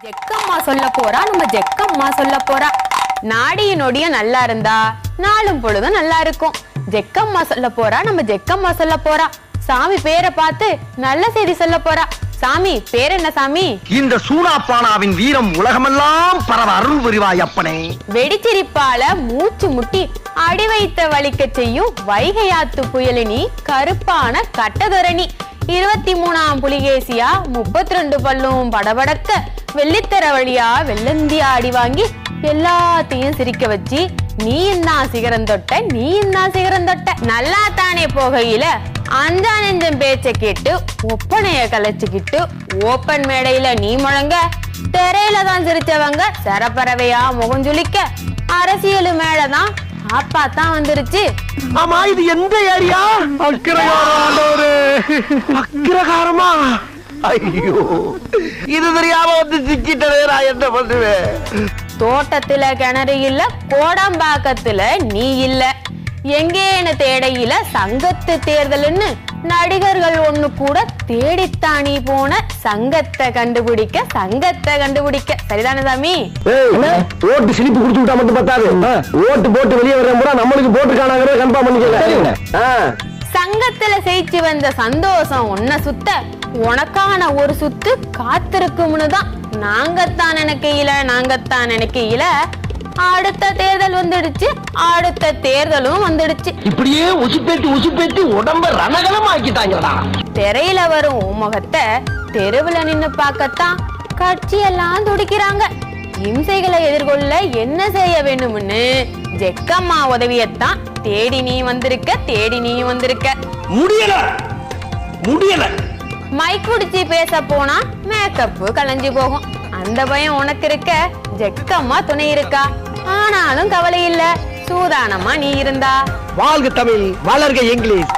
ஜெக்கம்மா சொல்ல போறா, நம்ம ஜெக்கம்மா சொல்ல போறா. நாடியும் நொடியும் நல்லா இருந்தா நாளும் பொழுதும் நல்லா இருக்கும். ஜெக்கம்மா சொல்ல போறா, நம்ம ஜெக்கம்மா சொல்ல போறா. சாமி பேரை பார்த்து நல்ல செய்தி சொல்ல போறா. சாமி பேர் என்ன சாமி? இந்த சூனாப்பானாவின் வீரம் உலகமெல்லாம் பரவ அருள் புரிவாய் அப்பனே. வெடிச்சிரிப்பால மூச்சு முட்டி அடி வைத்த வலிக்க செய்யும் வைகையாத்து புயலினி கருப்பான கட்டதொரணி 23ஆம் புலிகேசியா 32 பல்லும் படபடக்க வெள்ளித்தர வழியா வெள்ளந்தியா அடி வாங்கி எல்லாத்தையும் சிரிக்க வச்சு நீயும் தான் சிகரம் தொட்ட, நீயும் தான் சிகரம் தொட்ட. நல்லா தானே போகையில அஞ்சா நெஞ்சம் பேச்ச கேட்டு ஒப்பனைய கலைச்சுக்கிட்டு ஓப்பன் மேடையில நீ முழங்க, திரையில தான் சிரிச்சவங்க சரப்பறவையா முகஞ்சுளிக்க, அரசியல் மேலதான் ஆப்பாத்தான் வந்துருச்சு. ஆமா, இது எந்த ஏரியா? அக்கிரகாரமா? ஐயோ, இது தெரியாம வந்து சிக்கிட்டதே, நான் என்ன பண்ணுவேன்? தோட்டத்துல கிணறு இல்ல, கோடம்பாக்கத்துல நீ இல்ல, எங்கேன்னு தேடையில சங்கத்து தேர்தல்னு நடிகர்கள் ஒண்ணு கூட தேடித்தானி போன சங்கத்தை கண்டுபிடிக்க, சங்கத்தை கண்டுபிடிக்க. சரிதானே சாமி? ஓட்டு சிலிப்பு குடுத்து விட்டா மட்டும் பத்தாது. ஓட்டு போட்டு வெளியே வர கூட நம்மளுக்கு போட்டு காணாங்கிறத கன்ஃபார்ம் பண்ணிக்கல. சங்கத்துல ஜெயிச்சு வந்த சந்தோஷம் உன்னை சுத்த, உனக்கான ஒரு சுத்து காத்திருக்கும்னு தான் நாங்கத்தான் நினைக்கையில அடுத்த தேர்தல் வந்துடுச்சு, அடுத்த தேர்தலும் வந்துடுச்சு. இப்படியே உசுப்பேத்தி உடம்ப ரணகலம் ஆக்கிட்டாங்கடா. திரையில வரும் முகத்தை தெருவுல நின்னு பார்க்கத்தான் கட்சி எல்லாம் துடிக்கிறாங்க. இம்சைகளை எதிர்கொள்ள என்ன செய்ய வேண்டும்னு ஜெக்கம்மா உதவியத்தான் தேடி நீ வந்திருக்க. முடியல. மைக் பிடிச்சி பேச போனா மேக்கப் கலைஞ்சு போகும். அந்த பயம் உனக்கு இருக்க, ஜெக்கம்மா துணை இருக்கா. ஆனாலும் கவலை இல்ல, சூதானமா நீ இருந்தா. வாழ்க தமிழ், வளர்க இங்கிலீஷ்.